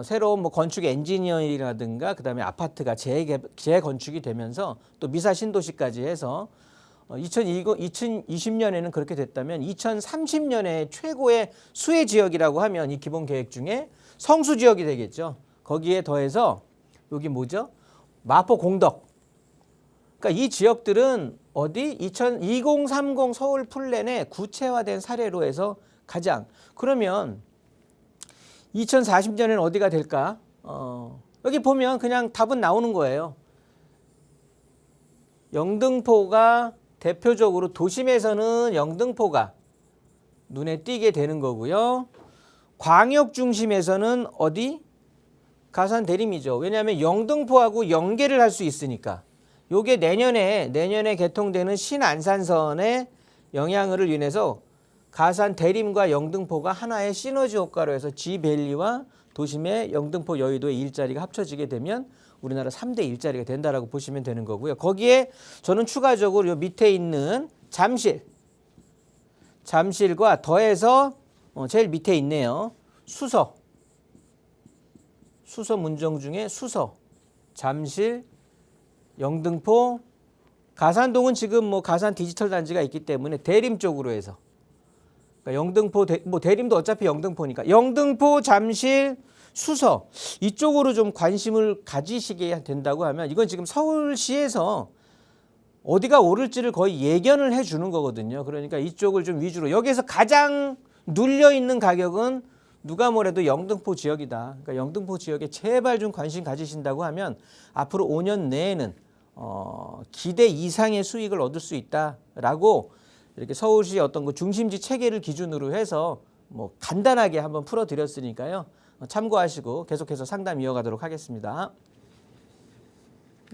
새로운 뭐 건축 엔지니어링이라든가 그다음에 아파트가 재건축이 되면서 또 미사 신도시까지 해서 2020년에는 그렇게 됐다면 2030년에 최고의 수혜 지역이라고 하면 이 기본 계획 중에 성수 지역이 되겠죠. 거기에 더해서 여기 뭐죠? 마포 공덕. 그러니까 이 지역들은 어디 2030 서울 플랜에 구체화된 사례로 해서 가장 그러면 2040년에는 어디가 될까? 여기 보면 그냥 답은 나오는 거예요. 영등포가 대표적으로 도심에서는 영등포가 눈에 띄게 되는 거고요. 광역 중심에서는 어디? 가산 대림이죠. 왜냐하면 영등포하고 연계를 할 수 있으니까. 요게 내년에 개통되는 신안산선의 영향을 인해서 가산 대림과 영등포가 하나의 시너지 효과로 해서 지밸리와 도심의 영등포 여의도의 일자리가 합쳐지게 되면 우리나라 3대 일자리가 된다라고 보시면 되는 거고요. 거기에 저는 추가적으로 요 밑에 있는 잠실과 더해서 제일 밑에 있네요. 수서 문정 중에 수서, 잠실, 영등포, 가산동은 지금 뭐 가산 디지털 단지가 있기 때문에 대림 쪽으로 해서 그러니까 영등포 대림도 어차피 영등포니까 영등포, 잠실, 수서 이쪽으로 좀 관심을 가지시게 된다고 하면 이건 지금 서울시에서 어디가 오를지를 거의 예견을 해주는 거거든요. 그러니까 이쪽을 좀 위주로 여기에서 가장 눌려 있는 가격은 누가 뭐래도 영등포 지역이다. 그러니까 영등포 지역에 제발 좀 관심 가지신다고 하면 앞으로 5년 내에는 기대 이상의 수익을 얻을 수 있다라고 이렇게 서울시 어떤 그 중심지 체계를 기준으로 해서 뭐 간단하게 한번 풀어드렸으니까요. 참고하시고 계속해서 상담 이어가도록 하겠습니다.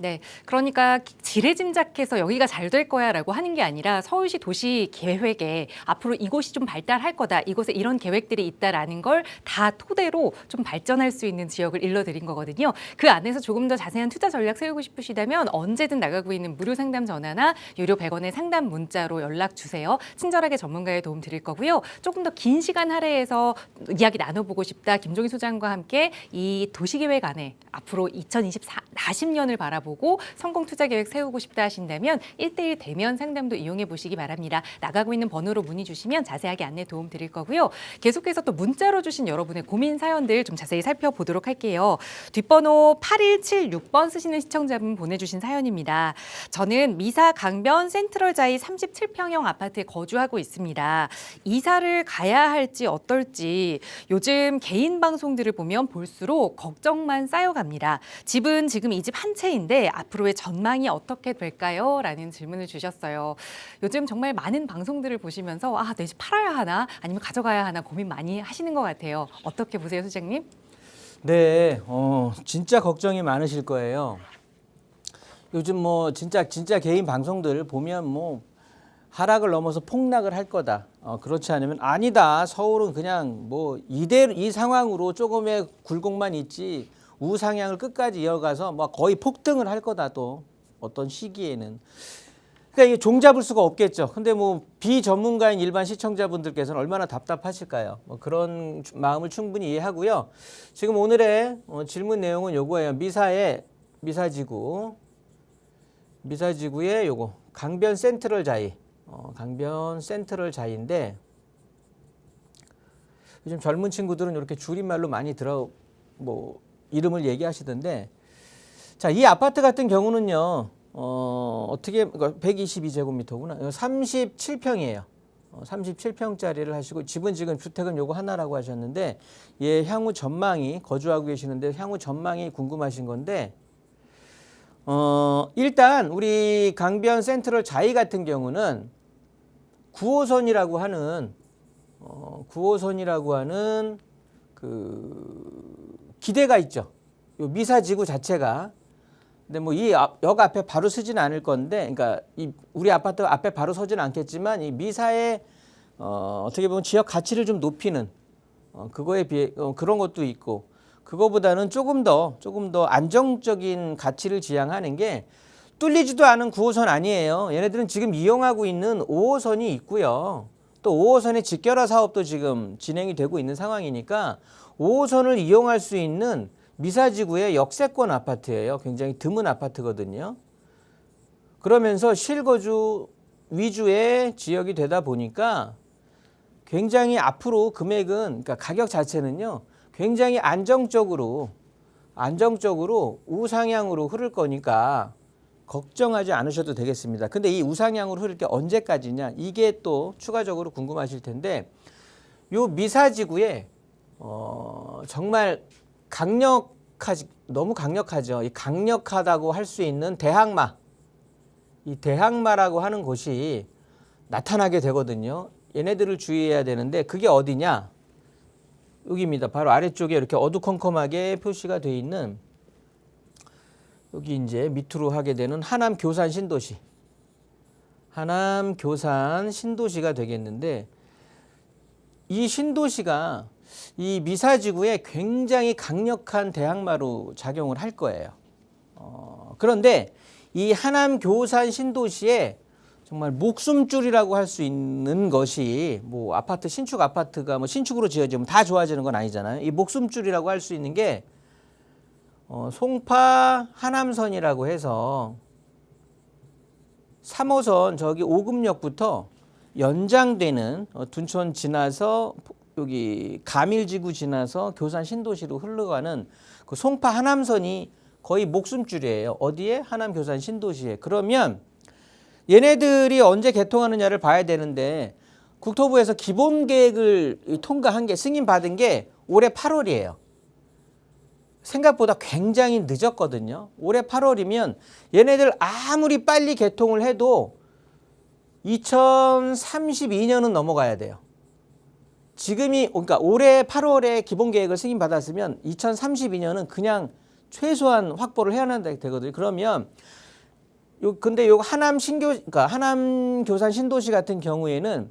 네, 그러니까 지레짐작해서 여기가 잘 될 거야라고 하는 게 아니라 서울시 도시 계획에 앞으로 이곳이 좀 발달할 거다, 이곳에 이런 계획들이 있다라는 걸 다 토대로 좀 발전할 수 있는 지역을 일러드린 거거든요. 그 안에서 조금 더 자세한 투자 전략 세우고 싶으시다면 언제든 나가고 있는 무료 상담 전화나 유료 100원의 상담 문자로 연락 주세요. 친절하게 전문가의 도움 드릴 거고요. 조금 더 긴 시간 할애해서 이야기 나눠보고 싶다, 김종희 소장과 함께 이 도시계획 안에 앞으로 2040년을 바라보고 성공 투자 계획 세우고 싶다 하신다면 1:1 대면 상담도 이용해 보시기 바랍니다. 나가고 있는 번호로 문의 주시면 자세하게 안내 도움 드릴 거고요. 계속해서 또 문자로 주신 여러분의 고민 사연들 좀 자세히 살펴보도록 할게요. 뒷번호 8176번 쓰시는 시청자분 보내주신 사연입니다. 저는 미사 강변 센트럴자이 37평형 아파트에 거주하고 있습니다. 이사를 가야 할지 어떨지 요즘 개인 방송들을 보면 볼수록 걱정만 쌓여갑니다. 집은 지금 이 집 한 채인데 앞으로의 전망이 어떻게 될까요? 라는 질문을 주셨어요. 요즘 정말 많은 방송들을 보시면서 내 집 팔아야 하나 아니면 가져가야 하나 고민 많이 하시는 것 같아요. 어떻게 보세요, 소장님? 네, 진짜 걱정이 많으실 거예요. 요즘 뭐 진짜 개인 방송들 보면 뭐 하락을 넘어서 폭락을 할 거다. 그렇지 않으면 아니다. 서울은 그냥 뭐 이대로 이 상황으로 조금의 굴곡만 있지 우상향을 끝까지 이어가서 뭐 거의 폭등을 할 거다. 또 어떤 시기에는. 그러니까 이게 종잡을 수가 없겠죠. 근데 뭐 비전문가인 일반 시청자분들께서는 얼마나 답답하실까요? 뭐 그런 마음을 충분히 이해하고요. 지금 오늘의 질문 내용은 요거예요. 미사지구의 요거 강변 센트럴 자이. 강변 센트럴 자이인데 요즘 젊은 친구들은 이렇게 줄임말로 많이 이름을 얘기하시던데, 자, 이 아파트 같은 경우는요. 어떻게 122제곱미터구나. 37평이에요. 37평짜리를 하시고 집은 지금 주택은 요거 하나라고 하셨는데 향후 전망이 거주하고 계시는데 향후 전망이 궁금하신 건데 일단 우리 강변 센트럴 자이 같은 경우는 9호선이라고 하는 그 기대가 있죠. 요 미사지구 자체가. 근데 뭐 이 역 앞에 바로 서지는 않을 건데, 그러니까 우리 아파트 앞에 바로 서지는 않겠지만 이 미사의 어떻게 보면 지역 가치를 좀 높이는 그거에 비해 그런 것도 있고, 그거보다는 조금 더 안정적인 가치를 지향하는 게 뚫리지도 않은 9호선 아니에요. 얘네들은 지금 이용하고 있는 5호선이 있고요. 또 5호선의 직결화 사업도 지금 진행이 되고 있는 상황이니까 5호선을 이용할 수 있는 미사지구의 역세권 아파트예요. 굉장히 드문 아파트거든요. 그러면서 실거주 위주의 지역이 되다 보니까 굉장히 앞으로 금액은, 그러니까 가격 자체는요, 굉장히 안정적으로 우상향으로 흐를 거니까 걱정하지 않으셔도 되겠습니다. 근데 이 우상향으로 흐를 게 언제까지냐, 이게 또 추가적으로 궁금하실 텐데, 요 미사지구에 정말 너무 강력하죠. 이 강력하다고 할 수 있는 이 대항마라고 하는 곳이 나타나게 되거든요. 얘네들을 주의해야 되는데 그게 어디냐? 여기입니다. 바로 아래쪽에 이렇게 어두컴컴하게 표시가 되어 있는, 여기 이제 밑으로 하게 되는 하남 교산 신도시가 되겠는데, 이 신도시가 이 미사지구에 굉장히 강력한 대항마로 작용을 할 거예요. 그런데 이 하남 교산 신도시에 정말 목숨줄이라고 할 수 있는 것이, 뭐 신축 아파트가 뭐 신축으로 지어지면 다 좋아지는 건 아니잖아요. 이 목숨줄이라고 할 수 있는 게 송파 하남선이라고 해서 3호선 저기 오금역부터 연장되는 둔촌 지나서 여기 가밀지구 지나서 교산 신도시로 흘러가는 그 송파 하남선이 거의 목숨줄이에요. 어디에? 하남 교산 신도시에. 그러면 얘네들이 언제 개통하느냐를 봐야 되는데, 국토부에서 기본계획을 통과한 게, 승인받은 게 올해 8월이에요. 생각보다 굉장히 늦었거든요. 올해 8월이면 얘네들 아무리 빨리 개통을 해도 2032년은 넘어가야 돼요. 그러니까 올해 8월에 기본계획을 승인받았으면 2032년은 그냥 최소한 확보를 해야 되거든요. 그러면 근데 요 그러니까 하남 교산 신도시 같은 경우에는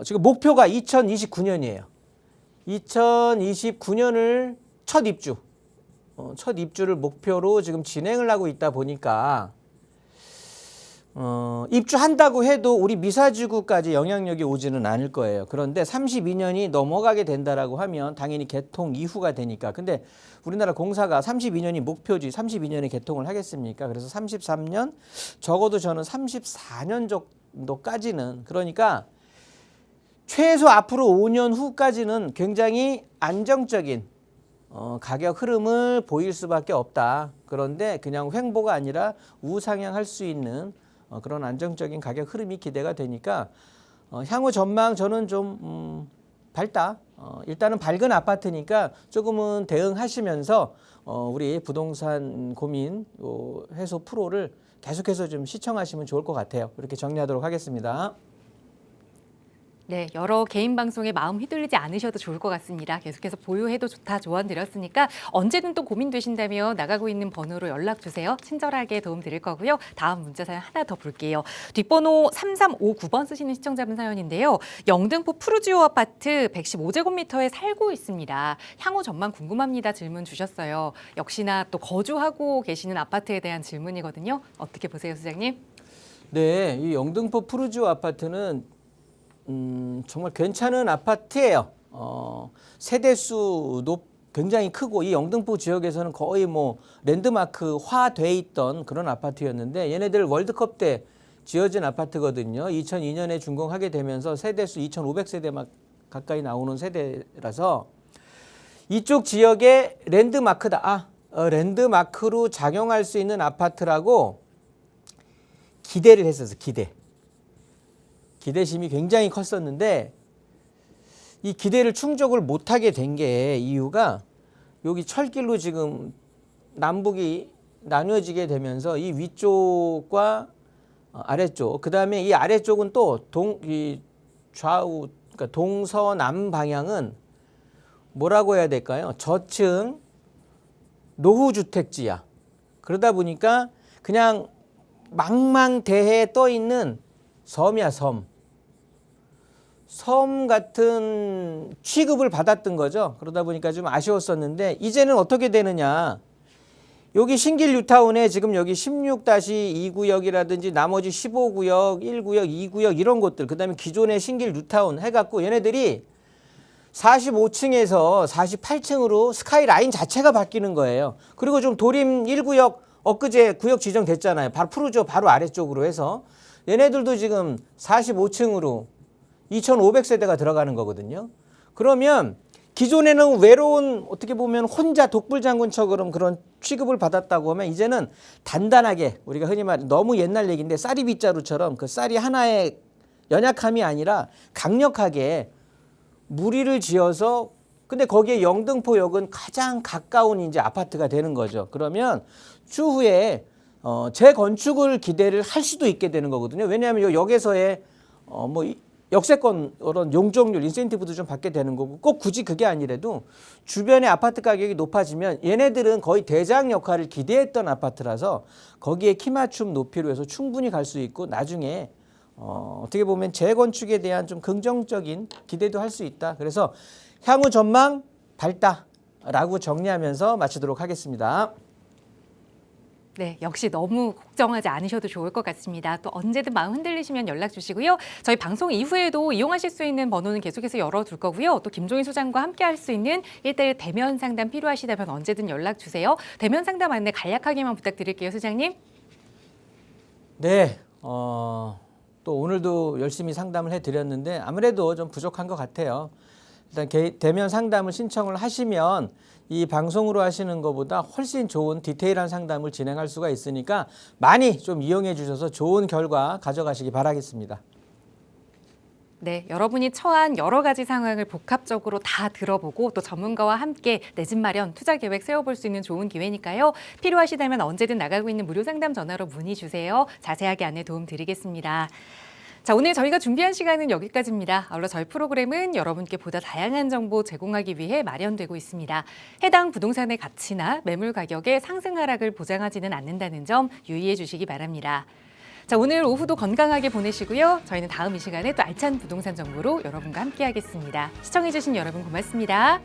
지금 목표가 2029년이에요. 2029년을 첫 입주를 목표로 지금 진행을 하고 있다 보니까 입주한다고 해도 우리 미사지구까지 영향력이 오지는 않을 거예요. 그런데 32년이 넘어가게 된다라고 하면 당연히 개통 이후가 되니까. 근데 우리나라 공사가 32년이 목표지 32년에 개통을 하겠습니까? 그래서 33년, 적어도 저는 34년 정도까지는, 그러니까 최소 앞으로 5년 후까지는 굉장히 안정적인 가격 흐름을 보일 수밖에 없다. 그런데 그냥 횡보가 아니라 우상향할 수 있는 그런 안정적인 가격 흐름이 기대가 되니까 향후 전망 저는 좀 밝다. 일단은 밝은 아파트니까 조금은 대응하시면서 우리 부동산 고민 해소 프로를 계속해서 좀 시청하시면 좋을 것 같아요. 이렇게 정리하도록 하겠습니다. 네, 여러 개인 방송에 마음 휘둘리지 않으셔도 좋을 것 같습니다. 계속해서 보유해도 좋다 조언 드렸으니까 언제든 또 고민되신다면 나가고 있는 번호로 연락 주세요. 친절하게 도움 드릴 거고요. 다음 문자 사연 하나 더 볼게요. 뒷번호 3359번 쓰시는 시청자분 사연인데요. 영등포 푸르지오 아파트 115제곱미터에 살고 있습니다. 향후 전망 궁금합니다. 질문 주셨어요. 역시나 또 거주하고 계시는 아파트에 대한 질문이거든요. 어떻게 보세요, 소장님? 네, 이 영등포 푸르지오 아파트는 정말 괜찮은 아파트예요. 세대수도 굉장히 크고 이 영등포 지역에서는 거의 뭐 랜드마크화돼 있던 그런 아파트였는데 얘네들 월드컵 때 지어진 아파트거든요. 2002년에 준공하게 되면서 세대수 2,500세대 막 가까이 나오는 세대라서 이쪽 지역의 랜드마크다. 랜드마크로 작용할 수 있는 아파트라고 기대를 했었어. 기대심이 굉장히 컸었는데 이 기대를 충족을 못하게 된 게 이유가 여기 철길로 지금 남북이 나뉘어지게 되면서 이 위쪽과 아래쪽, 그 다음에 이 아래쪽은 또 이 좌우, 그러니까 동서남 방향은 뭐라고 해야 될까요? 저층 노후주택지야. 그러다 보니까 그냥 망망대해에 떠 있는 섬이야, 섬 같은 취급을 받았던 거죠. 그러다 보니까 좀 아쉬웠었는데 이제는 어떻게 되느냐. 여기 신길 뉴타운에 지금 여기 16-2구역이라든지 나머지 15구역, 1구역, 2구역 이런 곳들, 그 다음에 기존의 신길 뉴타운 해갖고 얘네들이 45층에서 48층으로 스카이라인 자체가 바뀌는 거예요. 그리고 좀 도림 1구역 엊그제 구역 지정됐잖아요. 바로 푸르지오 바로 아래쪽으로 해서 얘네들도 지금 45층으로 2,500세대가 들어가는 거거든요. 그러면 기존에는 외로운 어떻게 보면 혼자 독불장군처럼 그런 취급을 받았다고 하면 이제는 단단하게 우리가 흔히 말하는 너무 옛날 얘기인데 쌀이 빗자루처럼 그 쌀이 하나의 연약함이 아니라 강력하게 무리를 지어서 근데 거기에 영등포역은 가장 가까운 이제 아파트가 되는 거죠. 그러면 추후에 재건축을 기대를 할 수도 있게 되는 거거든요. 왜냐하면 요 역에서의 뭐 역세권 이런 용적률 인센티브도 좀 받게 되는 거고 꼭 굳이 그게 아니라도 주변의 아파트 가격이 높아지면 얘네들은 거의 대장 역할을 기대했던 아파트라서 거기에 키맞춤 높이로 해서 충분히 갈 수 있고 나중에 어떻게 보면 재건축에 대한 좀 긍정적인 기대도 할 수 있다. 그래서 향후 전망 밝다라고 정리하면서 마치도록 하겠습니다. 네, 역시 너무 걱정하지 않으셔도 좋을 것 같습니다. 또 언제든 마음 흔들리시면 연락 주시고요. 저희 방송 이후에도 이용하실 수 있는 번호는 계속해서 열어둘 거고요. 또 김종인 소장과 함께 할 수 있는 1:1 대면 상담 필요하시다면 언제든 연락 주세요. 대면 상담 안내 간략하게만 부탁드릴게요, 소장님. 네, 또 오늘도 열심히 상담을 해드렸는데 아무래도 좀 부족한 것 같아요. 일단 대면 상담을 신청을 하시면 이 방송으로 하시는 것보다 훨씬 좋은 디테일한 상담을 진행할 수가 있으니까 많이 좀 이용해 주셔서 좋은 결과 가져가시기 바라겠습니다. 네, 여러분이 처한 여러 가지 상황을 복합적으로 다 들어보고 또 전문가와 함께 내 집 마련, 투자 계획 세워볼 수 있는 좋은 기회니까요. 필요하시다면 언제든 나가고 있는 무료 상담 전화로 문의 주세요. 자세하게 안내 도움 드리겠습니다. 자, 오늘 저희가 준비한 시간은 여기까지입니다. 아울러 저희 프로그램은 여러분께 보다 다양한 정보 제공하기 위해 마련되고 있습니다. 해당 부동산의 가치나 매물 가격의 상승 하락을 보장하지는 않는다는 점 유의해 주시기 바랍니다. 자, 오늘 오후도 건강하게 보내시고요. 저희는 다음 이 시간에 또 알찬 부동산 정보로 여러분과 함께하겠습니다. 시청해 주신 여러분 고맙습니다.